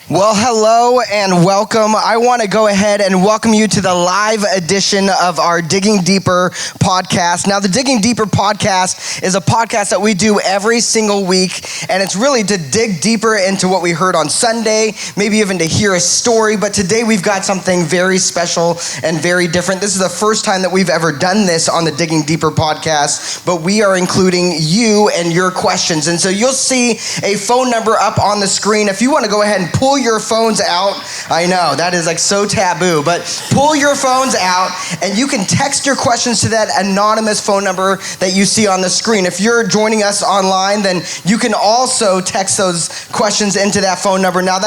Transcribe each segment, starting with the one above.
Well, hello and welcome. I want to go ahead and welcome you to the live edition of our Digging Deeper podcast. Now, the Digging Deeper podcast is a podcast that we do every single week, and it's really to dig deeper into what we heard on Sunday, maybe even to hear a story. But today we've got something very special and very different. This is the first time that we've ever done this on the Digging Deeper podcast, but we are including you and your questions. And so you'll see a phone number up on the screen. If you want to go ahead and pull your phones out. I know, that is like so taboo, but pull your phones out and you can text your questions to that anonymous phone number that you see on the screen. If you're joining us online, then you can also text those questions into that phone number. Now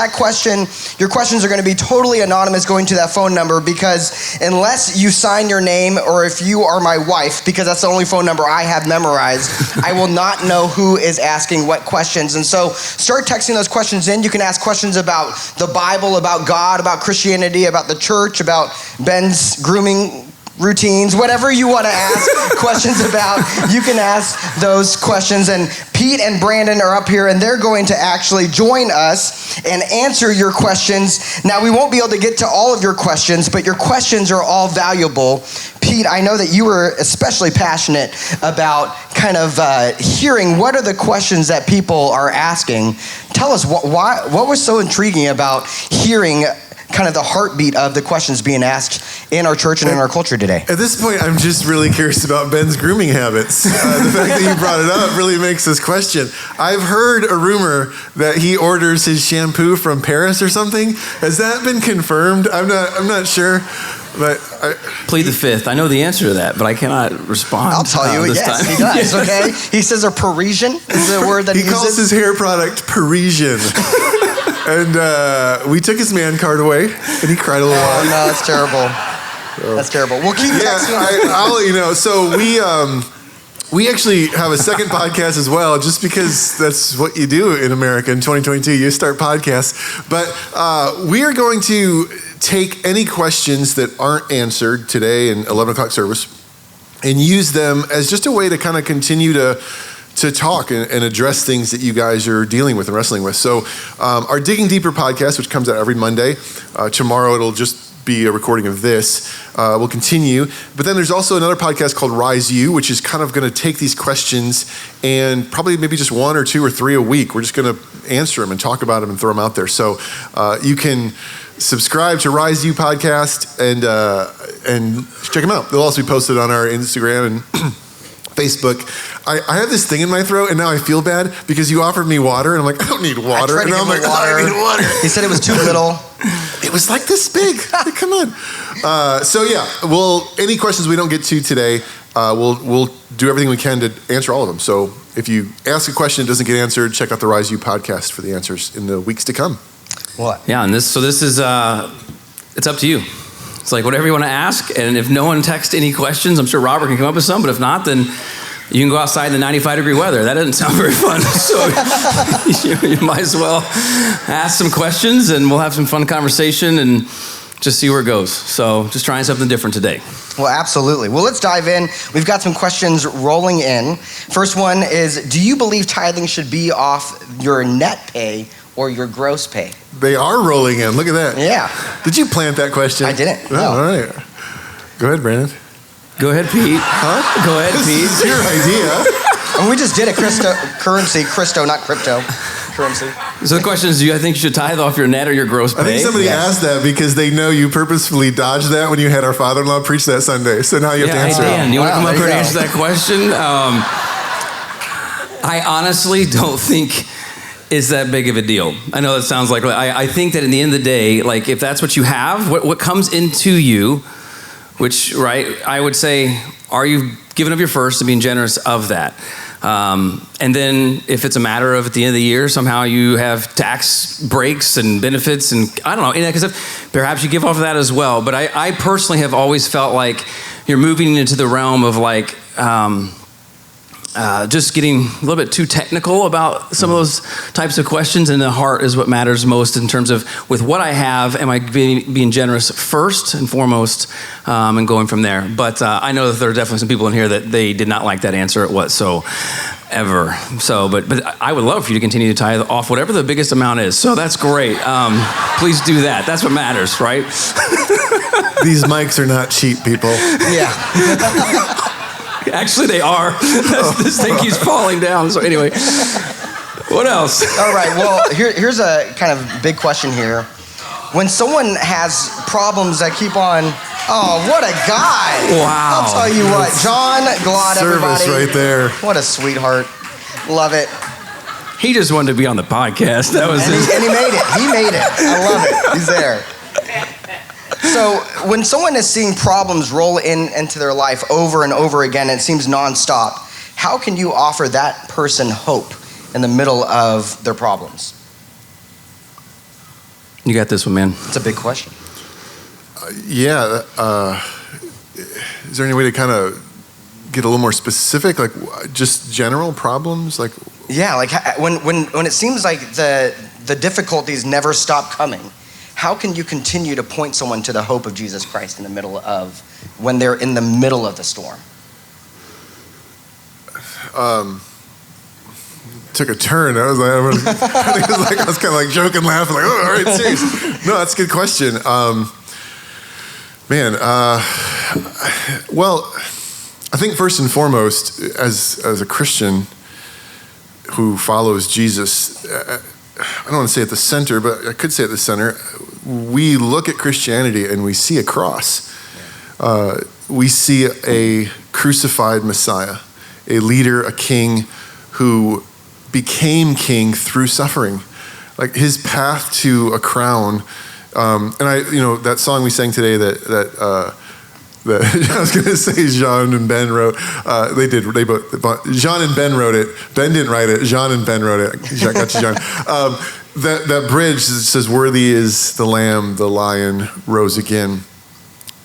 your questions are going to be totally anonymous going to that phone number, because unless you sign your name, or if you are my wife, because that's the only phone number I have memorized, I will not know who is asking what questions. And so start texting those questions in. You can ask questions about the Bible, about God, about Christianity, about the church, about Ben's grooming routines, whatever you want to ask questions about, you can ask those questions. And Pete and Brandon are up here, and they're going to actually join us and answer your questions. Now, we won't be able to get to all of your questions, but your questions are all valuable. Pete, I know that you were especially passionate about kind of hearing what are the questions that people are asking. Tell us what was so intriguing about hearing kind of the heartbeat of the questions being asked in our church and in our culture today. At this point, I'm just really curious about Ben's grooming habits. The fact that you brought it up really makes this question. I've heard a rumor that he orders his shampoo from Paris or something. Has that been confirmed? I'm not sure. But plead the fifth. I know the answer to that, but I cannot respond. I'll tell you, yes, time. He does, okay? He says a Parisian is the word that he uses. He calls his hair product Parisian. And we took his man card away, and he cried a little while. Oh, no, that's terrible. That's terrible. We'll keep texting. I'll let you know. So we actually have a second podcast as well, just because that's what you do in America in 2022. You start podcasts. But we are going to take any questions that aren't answered today in 11 o'clock service and use them as just a way to kind of continue to talk and address things that you guys are dealing with and wrestling with. So our Digging Deeper podcast, which comes out every Monday, tomorrow it'll just be a recording of this, will continue. But then there's also another podcast called Rise You, which is kind of going to take these questions and probably maybe just one or two or three a week. We're just going to answer them and talk about them and throw them out there. So you can subscribe to Rise You podcast and check them out. They'll also be posted on our Instagram and Facebook. I have this thing in my throat, and now I feel bad because you offered me water, and I'm like, I don't need water. I tried to give him water. I need water. He said it was too little. It was like this big. Like, come on. So yeah, any questions we don't get to today, we'll do everything we can to answer all of them. So if you ask a question that doesn't get answered, check out the Rise You podcast for the answers in the weeks to come. What? Yeah, and this is it's up to you. It's like whatever you want to ask, and if no one texts any questions, I'm sure Robert can come up with some, but if not, then you can go outside in the 95-degree weather. That doesn't sound very fun. So you might as well ask some questions, and we'll have some fun conversation and just see where it goes. So just trying something different today. Well, absolutely. Well, let's dive in. We've got some questions rolling in. First one is, do you believe tithing should be off your net pay or your gross pay? They are rolling in. Look at that. Yeah. Did you plant that question? I didn't. Oh, No. all right. Go ahead, Brandon. Go ahead, Pete. Huh? Go ahead, Pete. This is your idea. And we just did a cryptocurrency, not crypto. Currency. So the question is, do you think you should tithe off your net or your gross pay? I think somebody asked that because they know you purposefully dodged that when you had our father-in-law preach that Sunday. So now you have to answer it. You want to come up here and answer that question? I honestly don't think it's that big of a deal. I know that sounds like, I think that in the end of the day, like if that's what you have, what comes into you, which, right, I would say, are you giving of your first and being generous of that? And then if it's a matter of at the end of the year, somehow you have tax breaks and benefits and I don't know, because perhaps you give off of that as well. But I personally have always felt like you're moving into the realm of like, just getting a little bit too technical about some of those types of questions, and the heart is what matters most in terms of with what I have, am I being generous first and foremost, and going from there. But I know that there are definitely some people in here that they did not like that answer. So ever. So, but I would love for you to continue to tithe off whatever the biggest amount is. So that's great. Please do that. That's what matters, right? These mics are not cheap, people. Yeah. Actually, they are. This thing keeps falling down. So anyway, what else? All right. Well, here's a kind of big question here. When someone has problems that keep on, oh, what a guy. Wow. I'll tell you what, John Glott, Service everybody. right there. What a sweetheart. Love it. He just wanted to be on the podcast. That was And he made it. He made it. I love it. He's there. So when someone is seeing problems roll into their life over and over again, and it seems nonstop, how can you offer that person hope in the middle of their problems? You got this one, man. It's a big question. Yeah. Is there any way to kind of get a little more specific, like just general problems? Like, yeah, like when it seems like the difficulties never stop coming, how can you continue to point someone to the hope of Jesus Christ in the middle of, when they're in the middle of the storm? Took a turn. I was kind of like joking, laughing, like, oh, all right, serious. No, that's a good question. Well, I think first and foremost, as a Christian who follows Jesus, I don't want to say at the center, but I could say at the center, we look at Christianity and we see a cross. We see a crucified Messiah, a leader, a king who became king through suffering. Like his path to a crown. And that song we sang today that I was going to say Jean and Ben wrote. They both. Jean and Ben wrote it. Ben didn't write it. Jean and Ben wrote it. Got you, John. That bridge that says, "Worthy is the Lamb, the Lion rose again."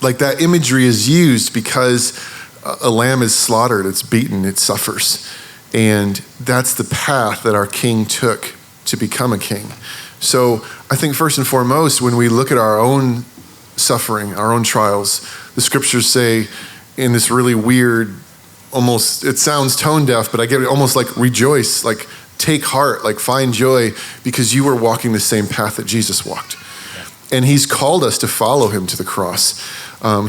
Like that imagery is used because a lamb is slaughtered, it's beaten, it suffers, and that's the path that our King took to become a king. So I think first and foremost, when we look at our own suffering, our own trials, the scriptures say in this really weird, almost, it sounds tone deaf, but I get it, almost like rejoice, like take heart, like find joy, because you were walking the same path that Jesus walked. And he's called us to follow him to the cross.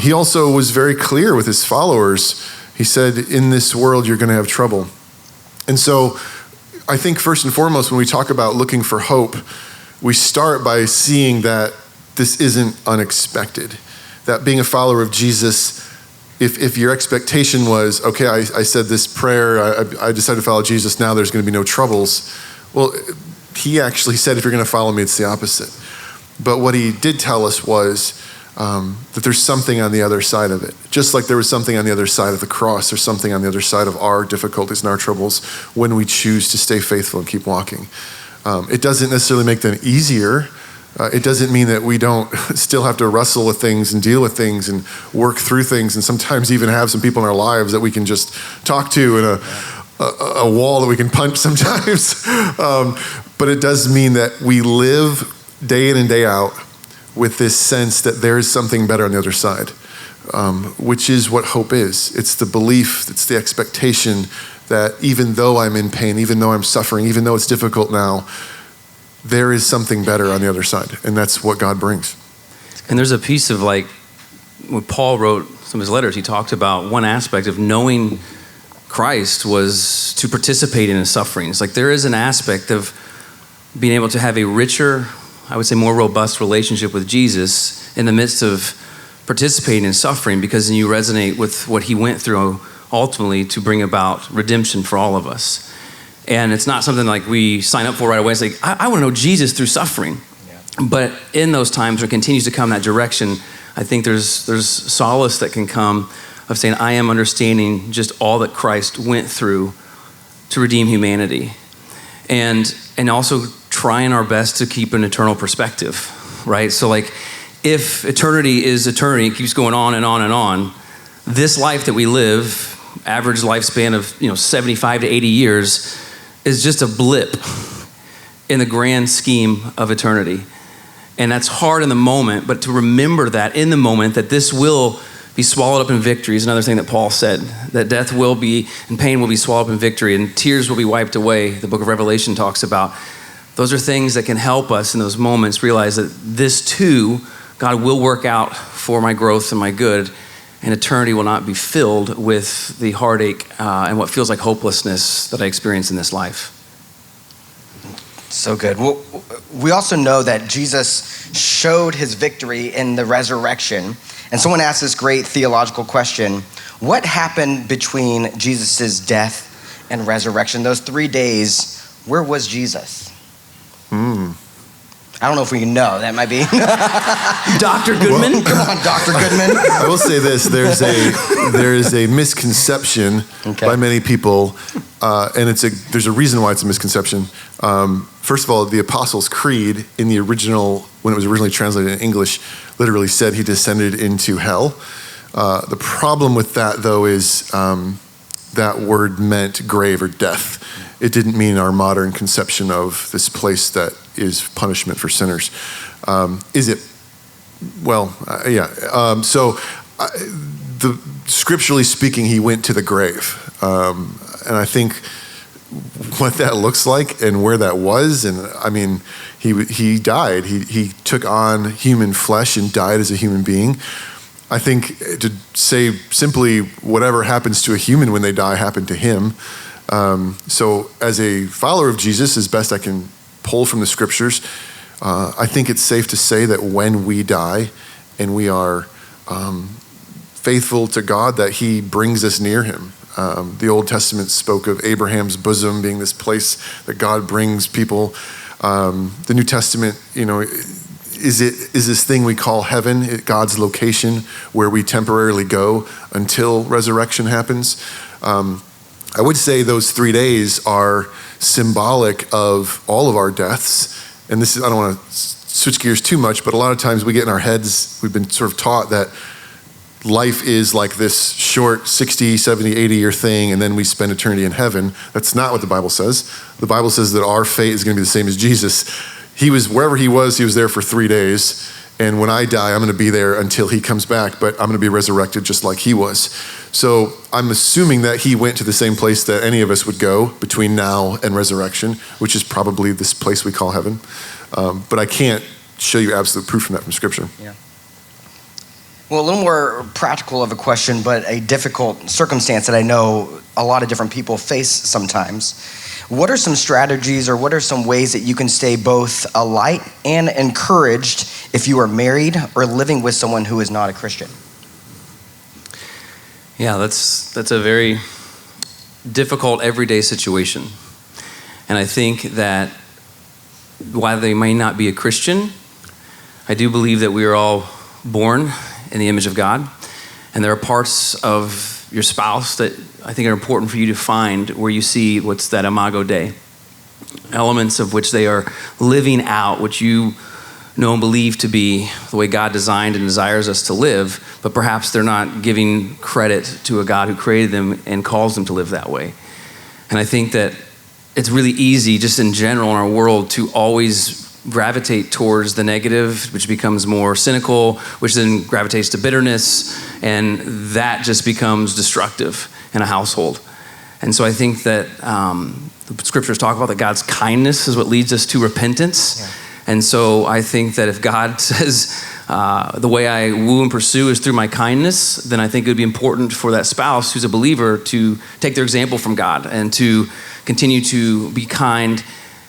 He also was very clear with his followers. He said, in this world, you're going to have trouble. And so I think first and foremost, when we talk about looking for hope, we start by seeing that this isn't unexpected. That being a follower of Jesus, if your expectation was, okay, I said this prayer, I decided to follow Jesus, now there's going to be no troubles. Well, he actually said, if you're going to follow me, it's the opposite. But what he did tell us was that there's something on the other side of it. Just like there was something on the other side of the cross, there's something on the other side of our difficulties and our troubles when we choose to stay faithful and keep walking. It doesn't necessarily make them easier. It doesn't mean that we don't still have to wrestle with things and deal with things and work through things, and sometimes even have some people in our lives that we can just talk to and a wall that we can punch sometimes. But it does mean that we live day in and day out with this sense that there is something better on the other side, which is what hope is. It's the belief, it's the expectation that even though I'm in pain, even though I'm suffering, even though it's difficult now, there is something better on the other side, and that's what God brings. And there's a piece of, like, when Paul wrote some of his letters, he talked about one aspect of knowing Christ was to participate in his sufferings. Like, there is an aspect of being able to have a richer, I would say more robust relationship with Jesus in the midst of participating in suffering, because then you resonate with what he went through ultimately to bring about redemption for all of us. And it's not something like we sign up for right away. It's like, I want to know Jesus through suffering. Yeah. But in those times where it continues to come that direction, I think there's solace that can come of saying, I am understanding just all that Christ went through to redeem humanity. And also trying our best to keep an eternal perspective, right? So like, if eternity is eternity, it keeps going on and on and on, this life that we live, average lifespan of 75 to 80 years, is just a blip in the grand scheme of eternity. And that's hard in the moment, but to remember that in the moment, that this will be swallowed up in victory is another thing that Paul said, that death will be, and pain will be swallowed up in victory, and tears will be wiped away. The book of Revelation talks about. Those are things that can help us in those moments realize that this too, God will work out for my growth and my good, and eternity will not be filled with the heartache and what feels like hopelessness that I experience in this life. So good. Well, we also know that Jesus showed his victory in the resurrection. And someone asked this great theological question: what happened between Jesus' death and resurrection? Those 3 days, where was Jesus? I don't know if we can know. That might be Dr. Goodman? Come on, Dr. Goodman. I will say this: there is a misconception by many people, and there's a reason why it's a misconception. First of all, the Apostles' Creed in the original, when it was originally translated in English, literally said he descended into hell. The problem with that, though, is that word meant grave or death. It didn't mean our modern conception of this place that is punishment for sinners. Is it? Well, yeah. Scripturally speaking, he went to the grave. And I think what that looks like and where that was, and I mean, he died. He took on human flesh and died as a human being. I think to say simply whatever happens to a human when they die happened to him. So as a follower of Jesus, as best I can pull from the scriptures, I think it's safe to say that when we die and we are faithful to God, that he brings us near him. The Old Testament spoke of Abraham's bosom being this place that God brings people. The New Testament, is this thing we call heaven, God's location where we temporarily go until resurrection happens. I would say those 3 days are symbolic of all of our deaths. And this is, I don't want to switch gears too much, but a lot of times we get in our heads, we've been sort of taught that life is like this short 60, 70, 80-year thing, and then we spend eternity in heaven. That's not what the Bible says. The Bible says that our fate is going to be the same as Jesus. He was, wherever he was there for 3 days. And when I die, I'm going to be there until he comes back, but I'm going to be resurrected just like he was. So I'm assuming that he went to the same place that any of us would go between now and resurrection, which is probably this place we call heaven. But I can't show you absolute proof from that from Scripture. Yeah. Well, a little more practical of a question, but a difficult circumstance that I know a lot of different people face sometimes. What are some strategies or what are some ways that you can stay both alight and encouraged if you are married or living with someone who is not a Christian? Yeah, that's a very difficult everyday situation. And I think that while they may not be a Christian, I do believe that we are all born in the image of God. And there are parts of your spouse that I think are important for you to find where you see what's that imago Dei, elements of which they are living out, which you know and believe to be the way God designed and desires us to live, but perhaps they're not giving credit to a God who created them and calls them to live that way. And I think that it's really easy just in general in our world to always gravitate towards the negative, which becomes more cynical, which then gravitates to bitterness, and that just becomes destructive in a household. And so I think that the scriptures talk about that God's kindness is what leads us to repentance. Yeah. And so I think that if God says the way I woo and pursue is through my kindness, then I think it would be important for that spouse who's a believer to take their example from God and to continue to be kind.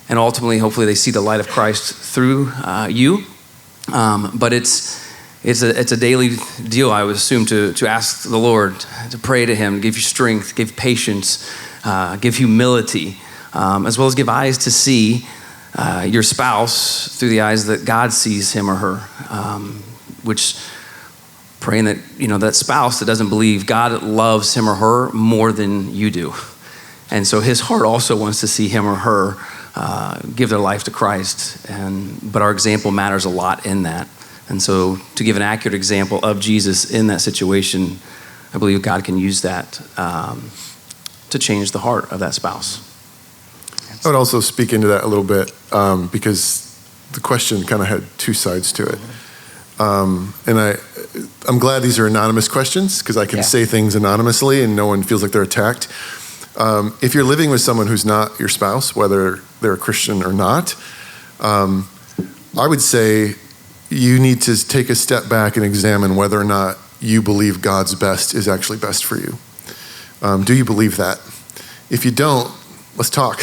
And ultimately, hopefully, they see the light of Christ through you. But it's a daily deal, I would assume, to ask the Lord, to pray to him, give you strength, give patience, give humility, as well as give eyes to see your spouse through the eyes that God sees him or her. Which, praying that, that spouse that doesn't believe God loves him or her more than you do. And so his heart also wants to see him or her give their life to Christ, but our example matters a lot in that. And so to give an accurate example of Jesus in that situation, I believe God can use that to change the heart of that spouse. I would also speak into that a little bit because the question kind of had two sides to it. And I'm glad these are anonymous questions because I can say things anonymously and no one feels like they're attacked. If you're living with someone who's not your spouse, whether they're a Christian or not, I would say you need to take a step back and examine whether or not you believe God's best is actually best for you. Do you believe that? If you don't, let's talk.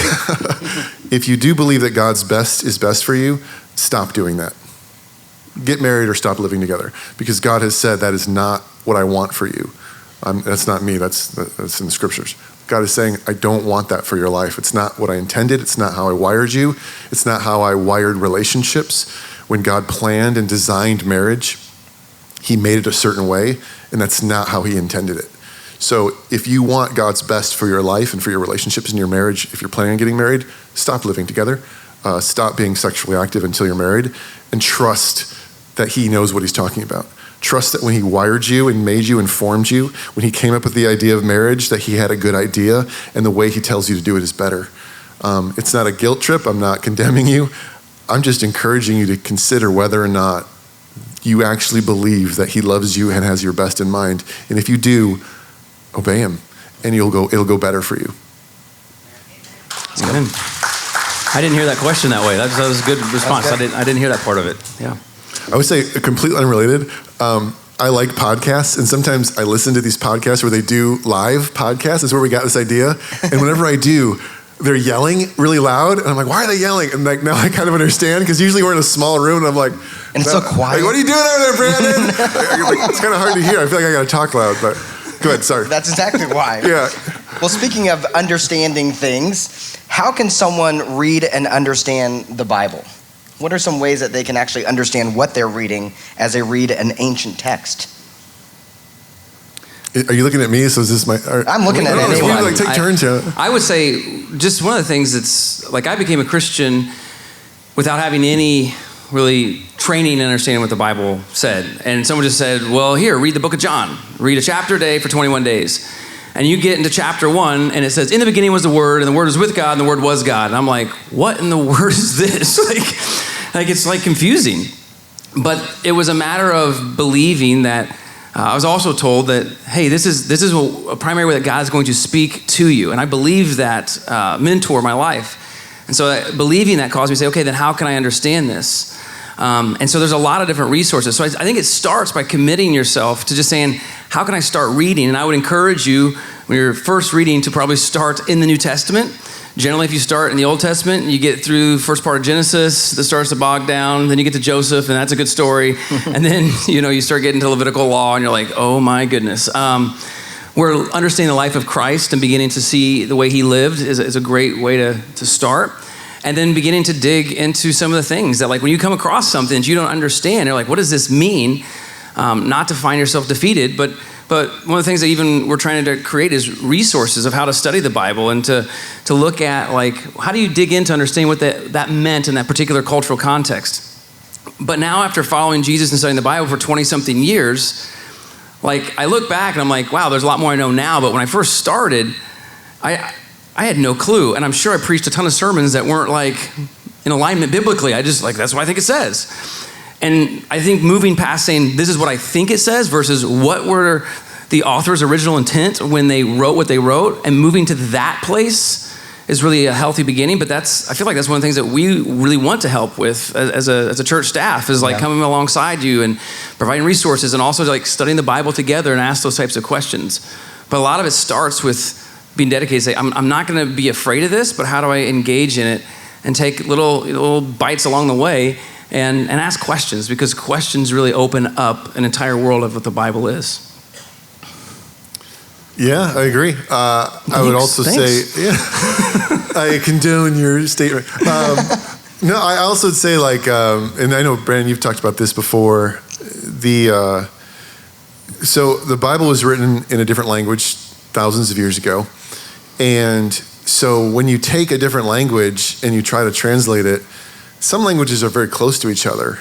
If you do believe that God's best is best for you, stop doing that. Get married or stop living together, because God has said that is not what I want for you. That's not me, that's in the scriptures. God is saying, I don't want that for your life. It's not what I intended. It's not how I wired you. It's not how I wired relationships. When God planned and designed marriage, he made it a certain way, and that's not how he intended it. So if you want God's best for your life and for your relationships and your marriage, if you're planning on getting married, stop living together. Stop being sexually active until you're married, and trust that he knows what he's talking about. Trust that when he wired you and made you and formed you, when he came up with the idea of marriage, that he had a good idea, and the way he tells you to do it is better. It's not a guilt trip. I'm not condemning you. I'm just encouraging you to consider whether or not you actually believe that he loves you and has your best in mind. And if you do, obey him, and it'll go better for you. Amen. I didn't hear that question that way. That was a good response. I didn't hear that part of it. Yeah. I would say completely unrelated. I like podcasts, and sometimes I listen to these podcasts where they do live podcasts. That's where we got this idea. And whenever I do, they're yelling really loud, and I'm like, why are they yelling? And like now I kind of understand, because usually we're in a small room, and I'm like, and it's so quiet. Like, what are you doing over there, Brandon? It's kind of hard to hear. I feel like I got to talk loud, but go ahead. Sorry. That's exactly why. Yeah. Well, speaking of understanding things, how can someone read and understand the Bible? What are some ways that they can actually understand what they're reading as they read an ancient text? Are you looking at me? So is this my... I'm looking at anyone. We like take turns. I would say just one of the things that's like, I became a Christian without having any really training and understanding what the Bible said. And someone just said, well, here, read the book of John. Read a chapter a day for 21 days. And you get into chapter 1, and it says, in the beginning was the Word, and the Word was with God, and the Word was God. And I'm like, what in the word is this? like it's like confusing. But it was a matter of believing that I was also told that, hey, this is a primary way that God is going to speak to you. And I believed that mentor my life. And so believing that caused me to say, okay, then how can I understand this? And so there's a lot of different resources. So I think it starts by committing yourself to just saying, how can I start reading? And I would encourage you, when you're first reading, to probably start in the New Testament. Generally, if you start in the Old Testament, you get through first part of Genesis, that starts to bog down, then you get to Joseph, and that's a good story. And then, you start getting to Levitical law, and you're like, oh my goodness. Where understanding the life of Christ and beginning to see the way he lived is a great way to start. And then beginning to dig into some of the things that, like, when you come across something that you don't understand, you're like, what does this mean? Not to find yourself defeated, but one of the things that even we're trying to create is resources of how to study the Bible and to look at, like, how do you dig in to understand what that meant in that particular cultural context. But now, after following Jesus and studying the Bible for 20-something years, like, I look back and I'm like, wow, there's a lot more I know now. But when I first started, I had no clue. And I'm sure I preached a ton of sermons that weren't, like, in alignment biblically. I just, like, that's what I think it says. And I think moving past saying, this is what I think it says versus what were the author's original intent when they wrote what they wrote, and moving to that place is really a healthy beginning. But I feel like that's one of the things that we really want to help with as a church staff, is like coming alongside you and providing resources, and also like studying the Bible together and ask those types of questions. But a lot of it starts with being dedicated to say, I'm not going to be afraid of this, but how do I engage in it and take little bites along the way and ask questions, because questions really open up an entire world of what the Bible is. Yeah, I agree. I would also say, I condone your statement. No, I also would say, like, and I know, Brandon, you've talked about this before. So the Bible was written in a different language thousands of years ago. And so when you take a different language and you try to translate it, some languages are very close to each other.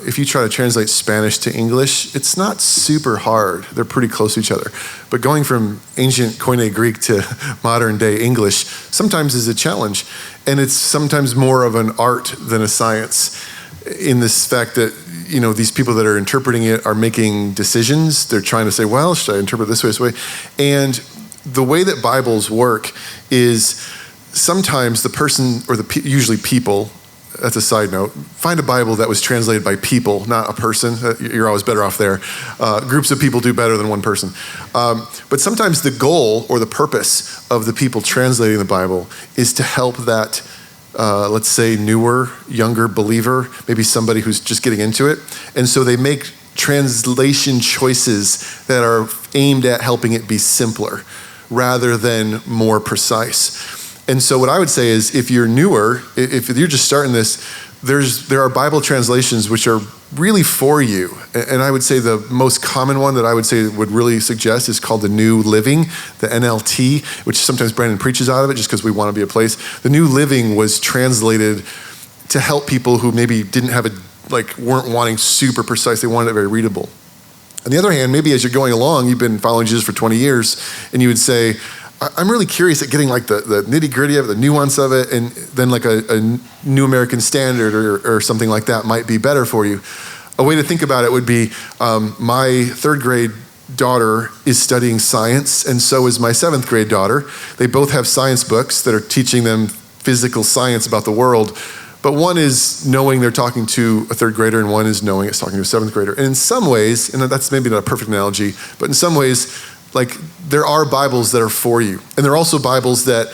If you try to translate Spanish to English, it's not super hard. They're pretty close to each other. But going from ancient Koine Greek to modern day English sometimes is a challenge. And it's sometimes more of an art than a science, in this fact that these people that are interpreting it are making decisions. They're trying to say, well, should I interpret this way? And the way that Bibles work is sometimes the person, or usually people, that's a side note, find a Bible that was translated by people, not a person. You're always better off there. Groups of people do better than one person. But sometimes the goal or the purpose of the people translating the Bible is to help that let's say newer, younger believer, maybe somebody who's just getting into it. And so they make translation choices that are aimed at helping it be simpler rather than more precise. And so what I would say is if you're newer, if you're just starting this, there are Bible translations which are really for you. And I would say the most common one that I would say would really suggest is called the New Living, the NLT, which sometimes Brandon preaches out of it just because we want to be a place. The New Living was translated to help people who maybe didn't have weren't wanting super precise, they wanted it very readable. On the other hand, maybe as you're going along, you've been following Jesus for 20 years, and you would say, I'm really curious at getting the nitty gritty of it, the nuance of it, and then a New American Standard or something like that might be better for you. A way to think about it would be, my third grade daughter is studying science, and so is my seventh grade daughter. They both have science books that are teaching them physical science about the world, but one is knowing they're talking to a third grader, and one is knowing it's talking to a seventh grader. And in some ways, and that's maybe not a perfect analogy, but in some ways, there are Bibles that are for you. And there are also Bibles that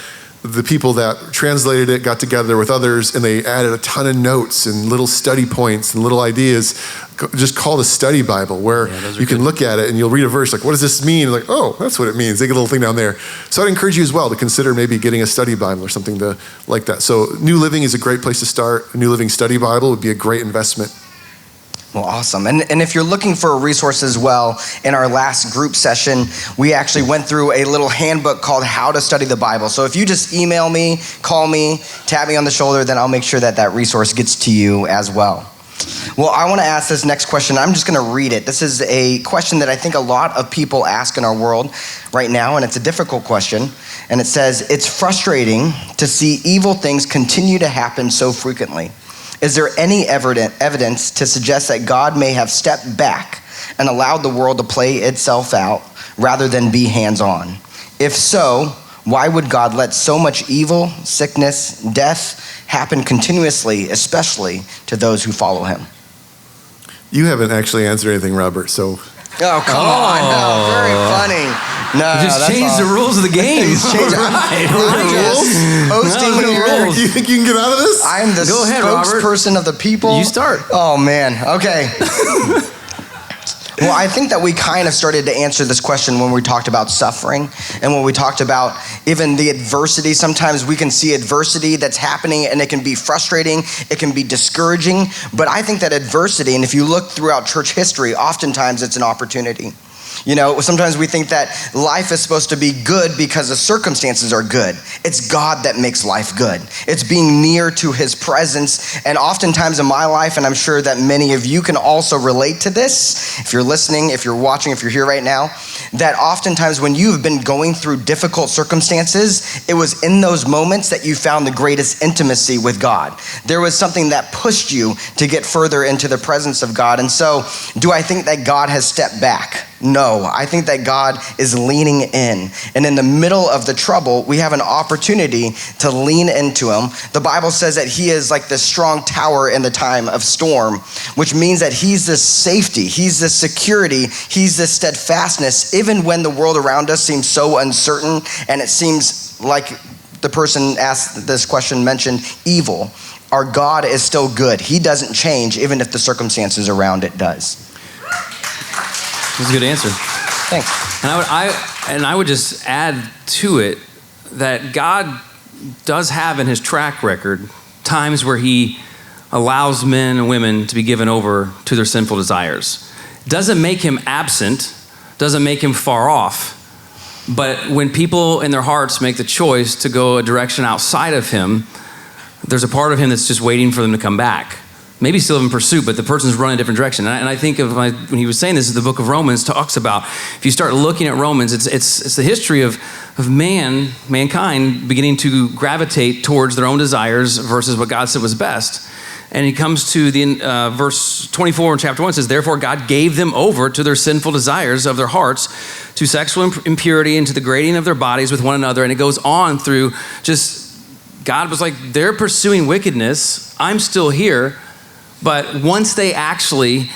the people that translated it got together with others and they added a ton of notes and little study points and little ideas, just called a study Bible, where you can look at it and you'll read a verse what does this mean? And oh, that's what it means. They get a little thing down there. So I'd encourage you as well to consider maybe getting a study Bible or something like that. So New Living is a great place to start. A New Living Study Bible would be a great investment. Well, awesome. And if you're looking for a resource as well, in our last group session, we actually went through a little handbook called How to Study the Bible. So if you just email me, call me, tap me on the shoulder, then I'll make sure that resource gets to you as well. Well, I want to ask this next question. I'm just going to read it. This is a question that I think a lot of people ask in our world right now, and it's a difficult question. And it says, it's frustrating to see evil things continue to happen so frequently. Is there any evidence to suggest that God may have stepped back and allowed the world to play itself out rather than be hands-on? If so, why would God let so much evil, sickness, death happen continuously, especially to those who follow him? You haven't actually answered anything, Robert, so... Oh, come on. No, very funny. No, just changed the rules of the game. Hosting here. You think you can get out of this? I'm the spokesperson of the people. You start. Oh, man. Okay. Well, I think that we kind of started to answer this question when we talked about suffering and when we talked about even the adversity. Sometimes we can see adversity that's happening and it can be frustrating, it can be discouraging, but I think that adversity, and if you look throughout church history, oftentimes it's an opportunity. Sometimes we think that life is supposed to be good because the circumstances are good. It's God that makes life good. It's being near to his presence. And oftentimes in my life, and I'm sure that many of you can also relate to this, if you're listening, if you're watching, if you're here right now, that oftentimes when you've been going through difficult circumstances, it was in those moments that you found the greatest intimacy with God. There was something that pushed you to get further into the presence of God. And so, do I think that God has stepped back? No, I think that God is leaning in. And in the middle of the trouble, we have an opportunity to lean into him. The Bible says that he is like this strong tower in the time of storm, which means that he's this safety, he's this security, he's this steadfastness, even when the world around us seems so uncertain and it seems like the person asked this question mentioned evil. Our God is still good. He doesn't change even if the circumstances around it does. That's a good answer. Thanks. And I would just add to it that God does have in his track record times where he allows men and women to be given over to their sinful desires. Doesn't make him absent, doesn't make him far off, but when people in their hearts make the choice to go a direction outside of him, there's a part of him that's just waiting for them to come back. Maybe still in pursuit, but the person's running a different direction. And I think of when he was saying this, the book of Romans talks about, if you start looking at Romans, it's the history of mankind beginning to gravitate towards their own desires versus what God said was best. And he comes to the verse 24 in chapter 1, says, therefore God gave them over to their sinful desires of their hearts, to sexual impurity and to the degrading of their bodies with one another. And it goes on through just, God was like, they're pursuing wickedness. I'm still here. But once they actually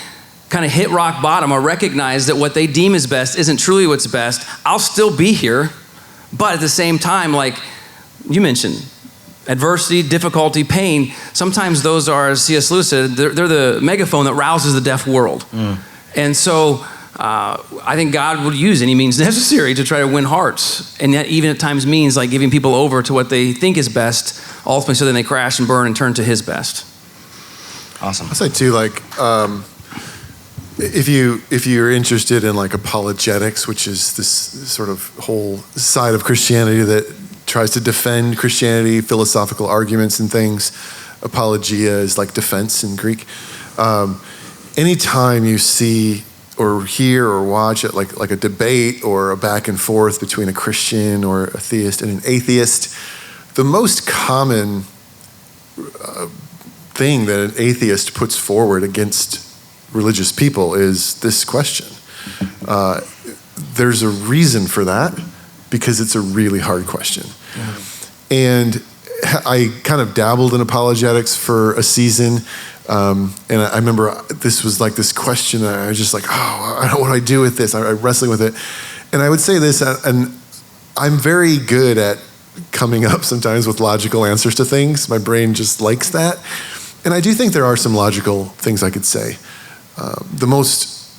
kind of hit rock bottom or recognize that what they deem is best isn't truly what's best, I'll still be here. But at the same time, like you mentioned, adversity, difficulty, pain, sometimes those are, as C.S. Lewis said, they're the megaphone that rouses the deaf world. And so I think God would use any means necessary to try to win hearts. And that even at times means like giving people over to what they think is best, ultimately so then they crash and burn and turn to his best. Awesome. I say too, like, if you're interested in like apologetics, which is this sort of whole side of Christianity that tries to defend Christianity, philosophical arguments and things. Apologia is like defense in Greek. Anytime you see or hear or watch it, like a debate or a back and forth between a Christian or a theist and an atheist, the most common thing that an atheist puts forward against religious people is this question. There's a reason for that, because it's a really hard question. And I kind of dabbled in apologetics for a season. And I remember this was like this question, and I was just like, what do I do with this? I'm wrestling with it. And I would say this, and I'm very good at coming up sometimes with logical answers to things. My brain just likes that. And I do think there are some logical things I could say. The most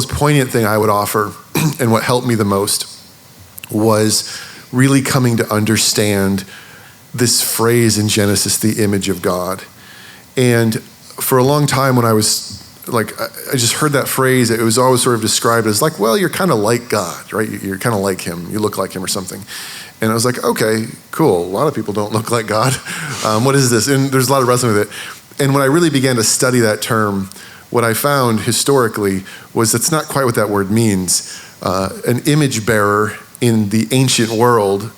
poignant thing I would offer, and what helped me the most, was really coming to understand this phrase in Genesis, the image of God. And for a long time when I was like, I just heard that phrase, it was always sort of described as like, well, you're kind of like God, right? You're kind of like him, you look like him or something. And I was like, okay, cool. A lot of people don't look like God. What is this? And there's a lot of wrestling with it. And when I really began to study that term, what I found historically was that's not quite what that word means. An image bearer in the ancient world,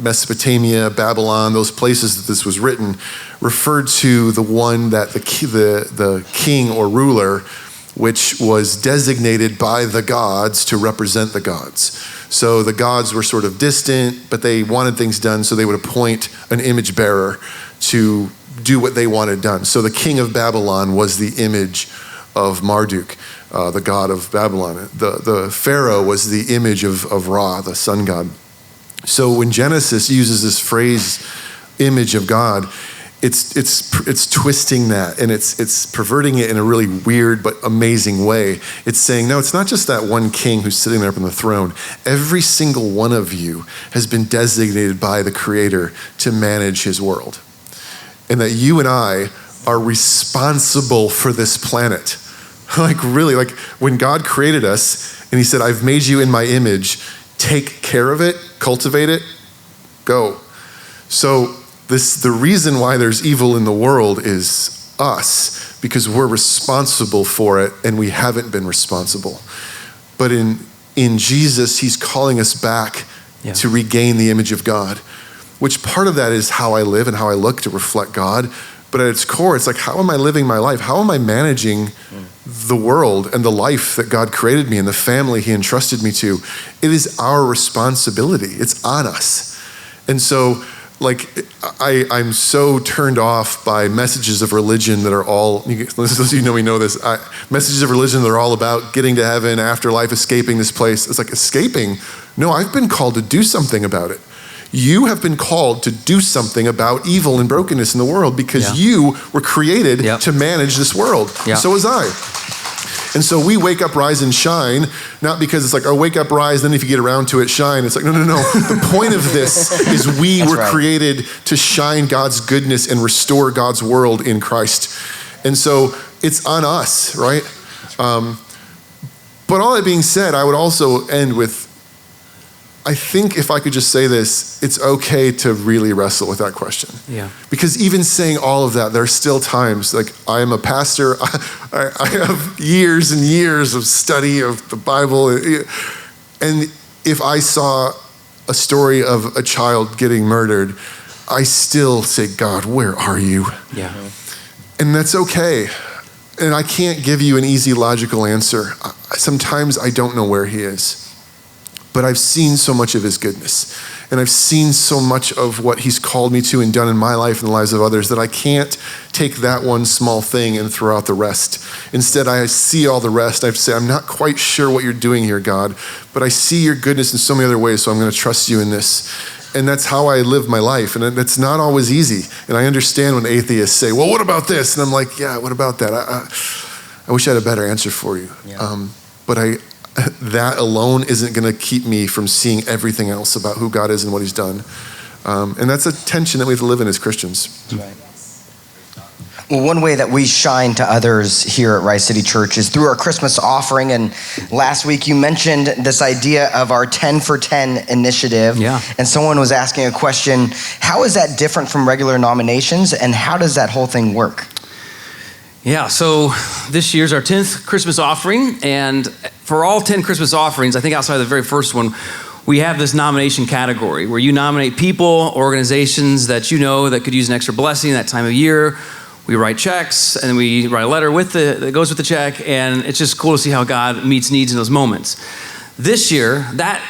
Mesopotamia, Babylon, those places that this was written, referred to the one that the king or ruler, which was designated by the gods to represent the gods. So the gods were sort of distant, but they wanted things done, so they would appoint an image bearer to do what they wanted done. So the king of Babylon was the image of Marduk, the god of Babylon. The Pharaoh was the image of Ra, the sun god. So when Genesis uses this phrase, image of God, it's twisting that, and it's perverting it in a really weird but amazing way. It's saying, no, it's not just that one king who's sitting there up on the throne. Every single one of you has been designated by the Creator to manage his world. And that you and I are responsible for this planet. Like really, like when God created us and he said, I've made you in my image, take care of it, cultivate it, go. So the reason why there's evil in the world is us, because we're responsible for it and we haven't been responsible. But in Jesus, he's calling us back to regain the image of God, which part of that is how I live and how I look to reflect God. But at its core, it's like, how am I living my life? How am I managing the world and the life that God created me and the family he entrusted me to? It is our responsibility. It's on us. And so, like, I'm so turned off by messages of religion that are all, those of you know me know this, messages of religion that are all about getting to heaven, afterlife, escaping this place. It's like, escaping? No, I've been called to do something about it. You have been called to do something about evil and brokenness in the world because you were created to manage this world. So was I. And so we wake up, rise, and shine, not because it's like, oh, wake up, rise, then if you get around to it, shine. It's like, no. The point of this is we were created to shine God's goodness and restore God's world in Christ. And so it's on us, right? But all that being said, I would also end with, I think if I could just say this, it's okay to really wrestle with that question. Yeah. Because even saying all of that, there are still times, like I am a pastor, I have years and years of study of the Bible. And if I saw a story of a child getting murdered, I still say, God, where are you? Yeah. And that's okay. And I can't give you an easy, logical answer. Sometimes I don't know where he is. But I've seen so much of his goodness. And I've seen so much of what he's called me to and done in my life and the lives of others that I can't take that one small thing and throw out the rest. Instead, I see all the rest. I have to say, I'm not quite sure what you're doing here, God, but I see your goodness in so many other ways, so I'm going to trust you in this. And that's how I live my life. And it's not always easy. And I understand when atheists say, well, what about this? And I'm like, yeah, what about that? I wish I had a better answer for you. Yeah. But that alone isn't going to keep me from seeing everything else about who God is and what he's done. And that's a tension that we have to live in as Christians. That's right. Well, one way that we shine to others here at Rise City Church is through our Christmas offering. And last week you mentioned this idea of our 10 for 10 initiative. Yeah. And someone was asking a question, how is that different from regular nominations and how does that whole thing work? Yeah, so this year's our 10th Christmas offering, and for all 10 Christmas offerings, I think outside of the very first one, we have this nomination category where you nominate people, organizations that you know that could use an extra blessing that time of year. We write checks, and we write a letter that goes with the check, and it's just cool to see how God meets needs in those moments. This year, that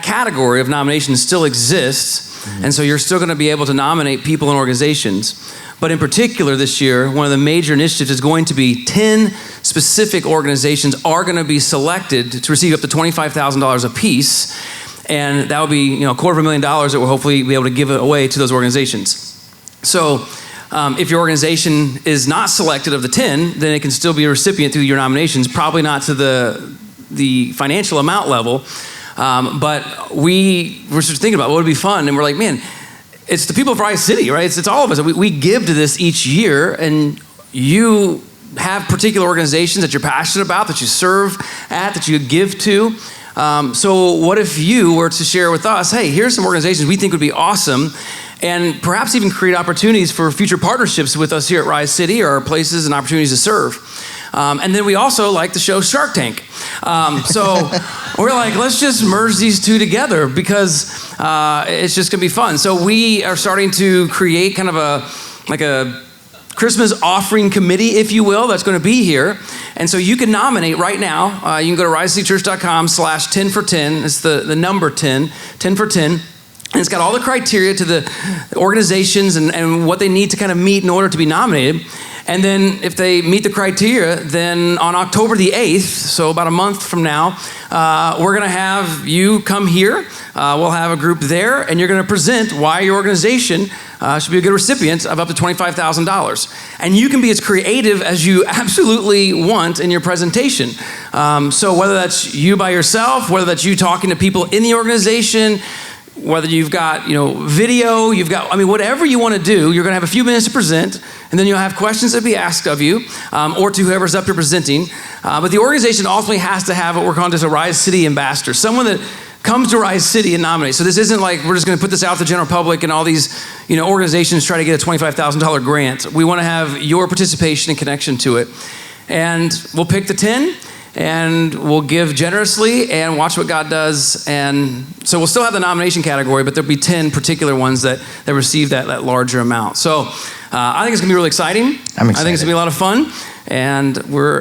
category of nominations still exists, and so you're still going to be able to nominate people and organizations. But in particular this year, one of the major initiatives is going to be 10 specific organizations are going to be selected to receive up to $25,000 apiece. And that will be $250,000 that we'll hopefully be able to give away to those organizations. So if your organization is not selected of the 10, then it can still be a recipient through your nominations, probably not to the financial amount level. But we were just thinking about what would be fun. And we're like, man, it's the people of Rise City, right? It's all of us. We give to this each year, and you have particular organizations that you're passionate about, that you serve at, that you give to. So what if you were to share with us, hey, here's some organizations we think would be awesome, and perhaps even create opportunities for future partnerships with us here at Rise City or places and opportunities to serve. And then we also like the show Shark Tank. So we're like, let's just merge these two together because it's just gonna be fun. So we are starting to create kind of a Christmas offering committee, if you will, that's gonna be here. And so you can nominate right now. You can go to risecitychurch.com/10 for 10. It's the number 10, 10 for 10. And it's got all the criteria to the organizations and what they need to kind of meet in order to be nominated. And then if they meet the criteria, then on October the 8th, so about a month from now, we're going to have you come here. We'll have a group there, and you're going to present why your organization should be a good recipient of up to $25,000. And you can be as creative as you absolutely want in your presentation. So whether that's you by yourself, whether that's you talking to people in the organization, whether you've got, video, whatever you want to do, you're going to have a few minutes to present, and then you'll have questions that be asked of you, or to whoever's up here presenting. But the organization ultimately has to have what we're calling just a Rise City ambassador, someone that comes to Rise City and nominates. So this isn't like we're just going to put this out to the general public and all these, organizations try to get a $25,000 grant. We want to have your participation and connection to it. And we'll pick the 10. And we'll give generously and watch what God does. And so we'll still have the nomination category, but there'll be 10 particular ones that receive that larger amount. So I think it's gonna be really exciting. I'm excited. I think it's gonna be a lot of fun. And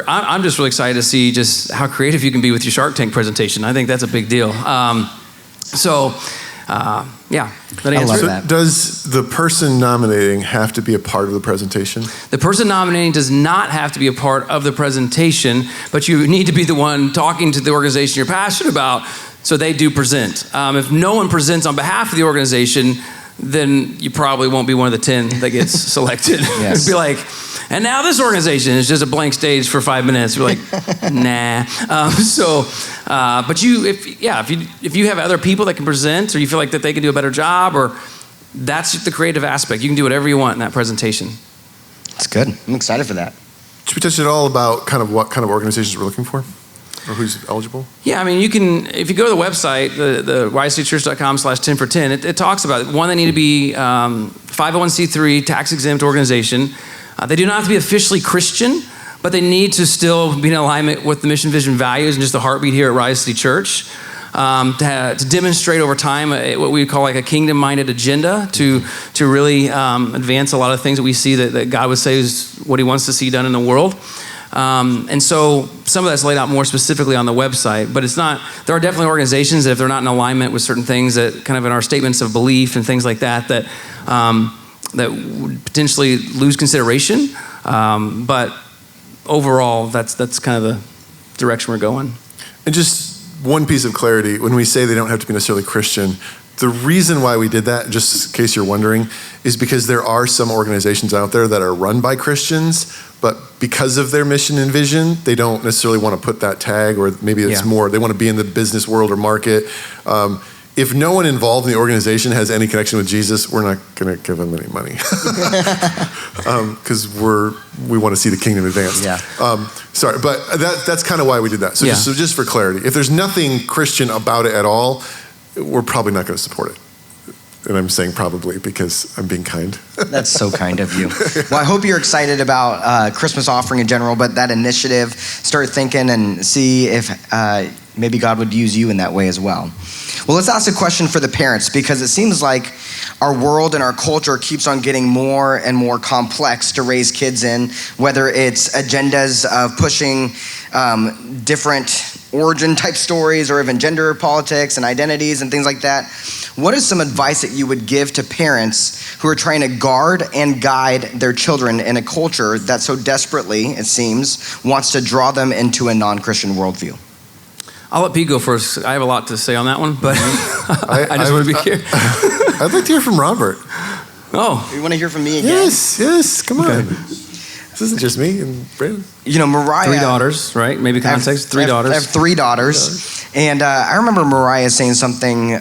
I'm just really excited to see just how creative you can be with your Shark Tank presentation. I think that's a big deal. Yeah, that answers So that. does the person nominating have to be a part of the presentation? The person nominating does not have to be a part of the presentation, but you need to be the one talking to the organization you're passionate about, so they do present. If no one presents on behalf of the organization, then you probably won't be one of the 10 that gets selected. Yes. It'd be like, and now this organization is just a blank stage for 5 minutes. You're like, nah. But if you have other people that can present, or you feel like that they can do a better job, or that's the creative aspect. You can do whatever you want in that presentation. That's good. I'm excited for that. Should we touch at all about kind of what kind of organizations we're looking for, or who's eligible? Yeah, you can, if you go to the website, the risecitychurch.com/10 for 10, it talks about it. One, they need to be 501c3 tax-exempt organization. They do not have to be officially Christian, but they need to still be in alignment with the mission, vision, values, and just the heartbeat here at Rise City Church. to demonstrate over time what we call like a kingdom-minded agenda to really advance a lot of things that we see that God would say is what he wants to see done in the world. And so some of that's laid out more specifically on the website, but there are definitely organizations that if they're not in alignment with certain things that kind of in our statements of belief and things like that would potentially lose consideration. But overall, that's kind of the direction we're going. And just one piece of clarity, when we say they don't have to be necessarily Christian, the reason why we did that, just in case you're wondering, is because there are some organizations out there that are run by Christians, but because of their mission and vision, they don't necessarily want to put that tag, or maybe it's more, they want to be in the business world or market. If no one involved in the organization has any connection with Jesus, we're not going to give them any money. Because we want to see the kingdom advanced. Yeah. Sorry, but that's kind of why we did that. So just for clarity, if there's nothing Christian about it at all, we're probably not going to support it. And I'm saying probably because I'm being kind. That's so kind of you. Well, I hope you're excited about Christmas offering in general, but that initiative, start thinking and see if maybe God would use you in that way as well. Well, let's ask a question for the parents, because it seems like our world and our culture keeps on getting more and more complex to raise kids in, whether it's agendas of pushing different origin type stories or even gender politics and identities and things like that. What is some advice that you would give to parents who are trying to guard and guide their children in a culture that so desperately, it seems, wants to draw them into a non-Christian worldview? I'll let Pete go first. I have a lot to say on that one, but I just want to be clear. I'd like to hear from Robert. Oh. You want to hear from me again? Yes, come on. Okay. This isn't just me and Brandon. You know, Mariah... 3 daughters, right? Maybe context, 3 daughters. I have 3 daughters. And I remember Mariah saying something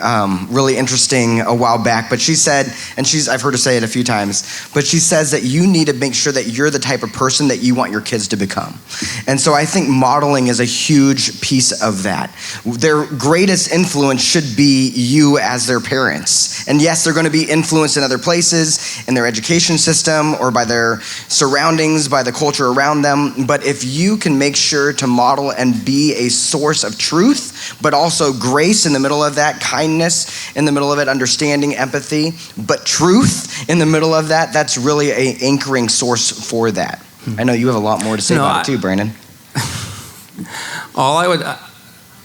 really interesting a while back, but she said, and I've heard her say it a few times, but she says that you need to make sure that you're the type of person that you want your kids to become. And so I think modeling is a huge piece of that. Their greatest influence should be you as their parents. And yes, they're going to be influenced in other places, in their education system, or by their surroundings, by the culture around them. But if you can make sure to model and be a source of truth, but also grace in the middle of that, kindness in the middle of it, understanding, empathy, but truth in the middle of that, that's really an anchoring source for that. I know you have a lot more to say about it too, Brandon. All I would...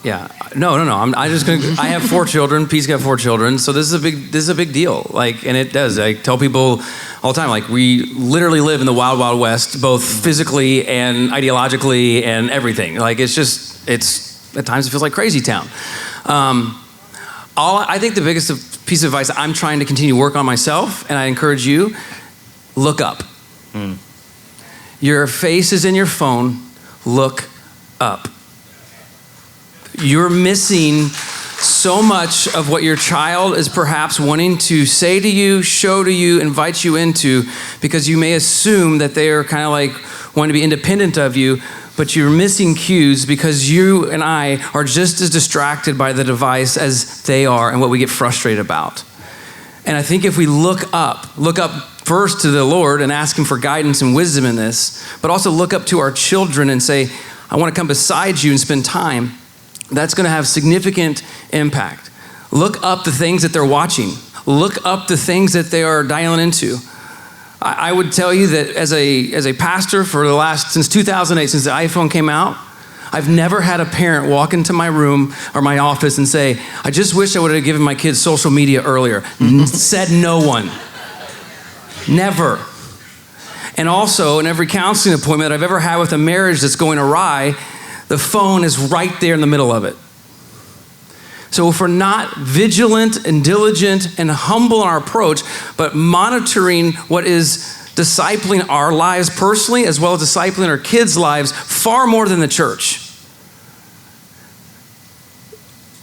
I have 4 children. Pete's got 4 children. So this is a big deal. And it does. I tell people all the time, we literally live in the wild, wild west, both physically and ideologically and everything. At times it feels like crazy town. I think the biggest piece of advice I'm trying to continue to work on myself, and I encourage you, look up. Your face is in your phone. Look up. You're missing so much of what your child is perhaps wanting to say to you, show to you, invite you into, because you may assume that they are kind of wanting to be independent of you, but you're missing cues because you and I are just as distracted by the device as they are and what we get frustrated about. And I think if we look up first to the Lord and ask him for guidance and wisdom in this, but also look up to our children and say, I want to come beside you and spend time, that's going to have significant impact. Look up the things that they're watching. Look up the things that they are dialing into. I would tell you that as a pastor since 2008, since the iPhone came out, I've never had a parent walk into my room or my office and say, I just wish I would have given my kids social media earlier. Said no one. Never. And also, in every counseling appointment I've ever had with a marriage that's going awry, the phone is right there in the middle of it. So if we're not vigilant and diligent and humble in our approach, but monitoring what is discipling our lives personally as well as discipling our kids' lives far more than the church,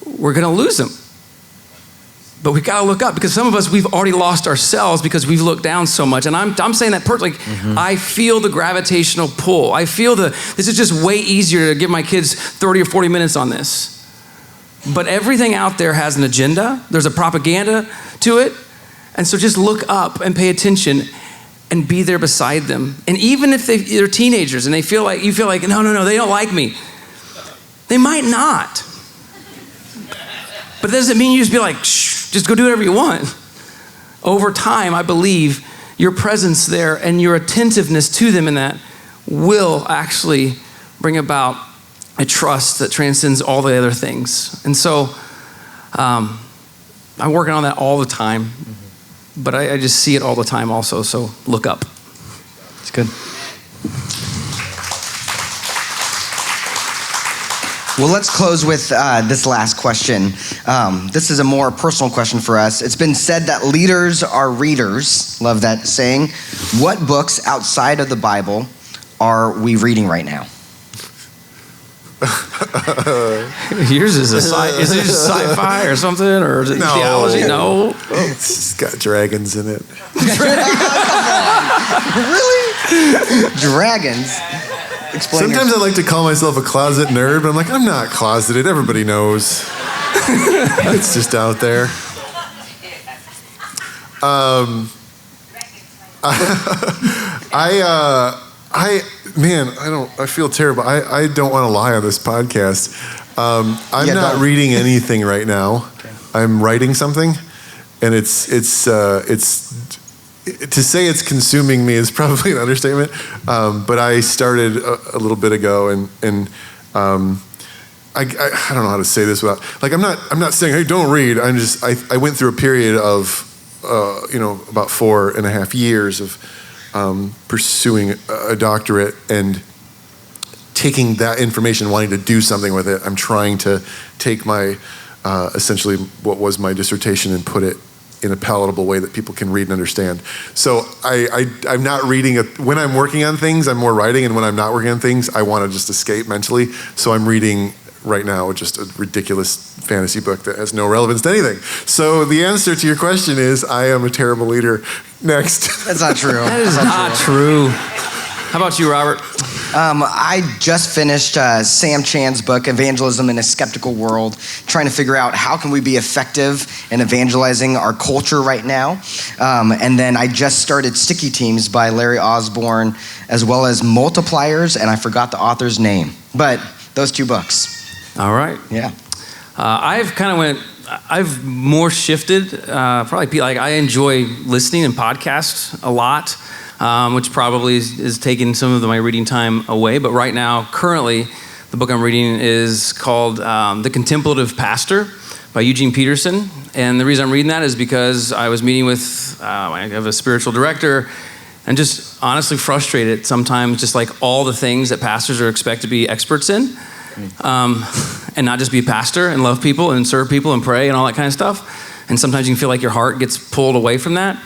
we're going to lose them. But we got to look up, because some of us, we've already lost ourselves because we've looked down so much. And I'm saying that personally. I feel the gravitational pull. I feel this is just way easier to give my kids 30 or 40 minutes on this. But everything out there has an agenda. There's a propaganda to it. And so just look up and pay attention and be there beside them. And even if they're teenagers and you feel like, no, they don't like me. They might not. But that doesn't mean you just be like, shh, just go do whatever you want. Over time, I believe your presence there and your attentiveness to them in that will actually bring about a trust that transcends all the other things. And so I'm working on that all the time, but I just see it all the time also, so look up. It's good. Well, let's close with this last question. This is a more personal question for us. It's been said that leaders are readers. Love that saying. What books outside of the Bible are we reading right now? Yours is is it sci-fi or something, or is it theology? No. It's got dragons in it. Really? Dragons? Explain Sometimes I like to call myself a closet nerd, but I'm like, I'm not closeted. Everybody knows. It's just out there. I feel terrible. I don't want to lie on this podcast. I'm not reading anything right now. Okay. I'm writing something, and it's to say it's consuming me is probably an understatement. But I started a little bit ago, and I don't know how to say this without, like, I'm not saying, hey, don't read. I went through a period of about 4.5 years of pursuing a doctorate and taking that information, wanting to do something with it. I'm trying to take my essentially what was my dissertation and put it in a palatable way that people can read and understand. So I'm not reading when I'm working on things, I'm more writing, and when I'm not working on things, I want to just escape mentally. So I'm reading right now just a ridiculous fantasy book that has no relevance to anything. So the answer to your question is, I am a terrible leader. Next. That's not true. That is not true. How about you, Robert? I just finished Sam Chan's book, Evangelism in a Skeptical World, trying to figure out how can we be effective in evangelizing our culture right now. And then I just started Sticky Teams by Larry Osborne, as well as Multipliers, and I forgot the author's name. But those 2 books. All right. Yeah. I've more shifted, probably like I enjoy listening and podcasts a lot. Which probably is taking some of my reading time away. But right now, currently, the book I'm reading is called The Contemplative Pastor by Eugene Peterson. And the reason I'm reading that is because I was meeting with, I have a spiritual director, and just honestly frustrated sometimes, just like all the things that pastors are expected to be experts in. And not just be a pastor and love people and serve people and pray and all that kind of stuff. And sometimes you can feel like your heart gets pulled away from that.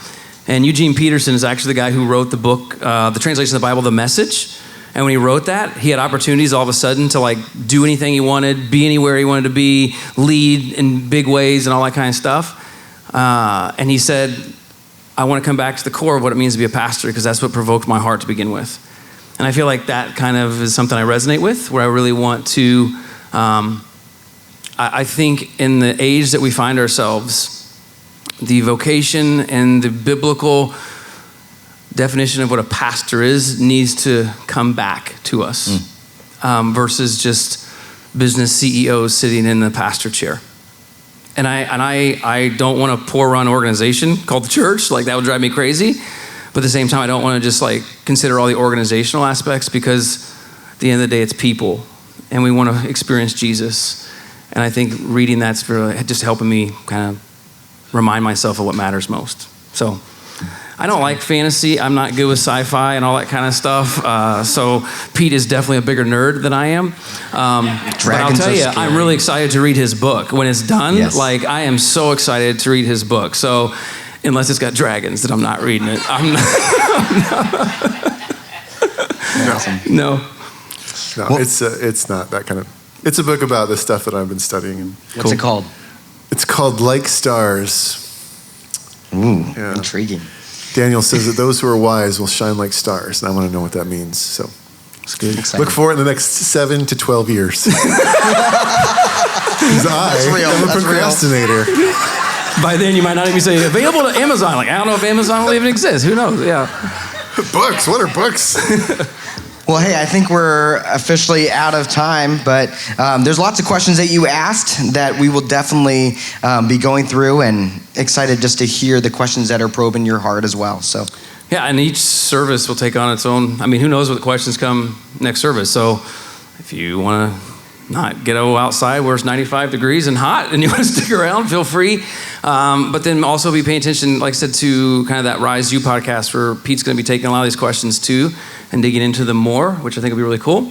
And Eugene Peterson is actually the guy who wrote the book, the translation of the Bible, The Message. And when he wrote that, he had opportunities all of a sudden to like do anything he wanted, be anywhere he wanted to be, lead in big ways and all that kind of stuff. And he said, I want to come back to the core of what it means to be a pastor, because that's what provoked my heart to begin with. And I feel like that kind of is something I resonate with, where I really want to, I think in the age that we find ourselves, the vocation and the biblical definition of what a pastor is needs to come back to us versus just business CEOs sitting in the pastor chair. And I don't want a poor run organization called the church. Like, that would drive me crazy. But at the same time, I don't want to just like consider all the organizational aspects, because at the end of the day, it's people and we want to experience Jesus. And I think reading that's really just helping me kind of remind myself of what matters most. So I don't like fantasy. I'm not good with sci-fi and all that kind of stuff. So Pete is definitely a bigger nerd than I am. But I'll tell you, I'm really excited to read his book. When it's done, like, I am so excited to read his book. So unless it's got dragons, then I'm not reading it. No, well, it's not that kind of. It's a book about the stuff that I've been studying. What's it called? It's called Like Stars. Ooh, intriguing. Daniel says that those who are wise will shine like stars, and I want to know what that means. So it's good. Look for it in the next 7 to 12 years. Because I'm a procrastinator. By then, you might not even say available to Amazon. Like, I don't know if Amazon will even exist. Who knows? Yeah. Books. What are books? Well, hey, I think we're officially out of time, but there's lots of questions that you asked that we will definitely be going through, and excited just to hear the questions that are probing your heart as well. So, yeah, and each service will take on its own. I mean, who knows what the questions come next service? So, if you want to not go outside where it's 95 degrees and hot and you want to stick around, feel free. But then also be paying attention, like I said, to kind of that Rise You podcast, where Pete's going to be taking a lot of these questions too and digging into them more, which I think will be really cool.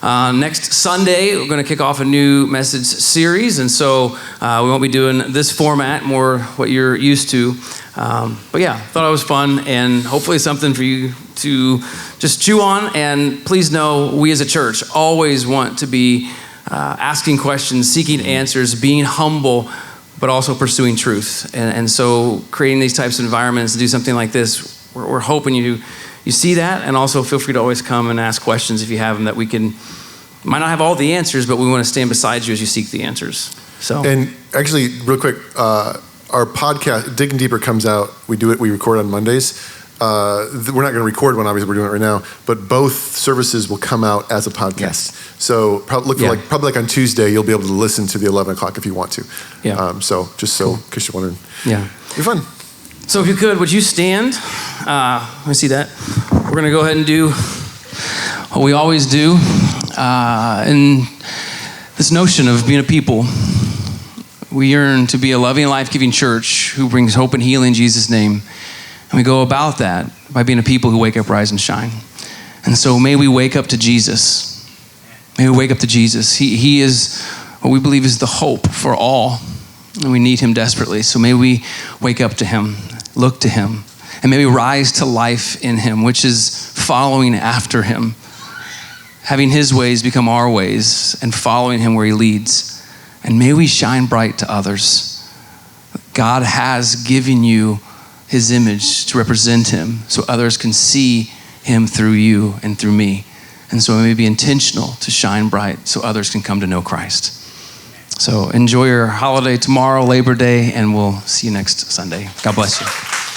Next Sunday, we're going to kick off a new message series. And so we won't be doing this format, more what you're used to. But yeah, thought it was fun and hopefully something for you to just chew on. And please know, we as a church always want to be asking questions, seeking answers, being humble, but also pursuing truth. And so creating these types of environments to do something like this, we're hoping you see that. And also feel free to always come and ask questions if you have them, that we might not have all the answers, but we want to stand beside you as you seek the answers. So. And actually, real quick, our podcast, Digging Deeper, comes out. We record on Mondays. We're not going to record one, obviously, we're doing it right now, but both services will come out as a podcast. Yes. So probably like on Tuesday, you'll be able to listen to the 11 o'clock if you want to. Yeah. In case you're wondering. Yeah. You're fun. So if you could, would you stand? Let me see that. We're going to go ahead and do what we always do. In this notion of being a people, we yearn to be a loving, life-giving church who brings hope and healing in Jesus' name. And we go about that by being a people who wake up, rise, and shine. And so may we wake up to Jesus. May we wake up to Jesus. He is what we believe is the hope for all. And we need him desperately. So may we wake up to him, look to him, and may we rise to life in him, which is following after him, having his ways become our ways, and following him where he leads. And may we shine bright to others. God has given you his image to represent him so others can see him through you and through me. And so it may be intentional to shine bright so others can come to know Christ. So enjoy your holiday tomorrow, Labor Day, and we'll see you next Sunday. God bless you.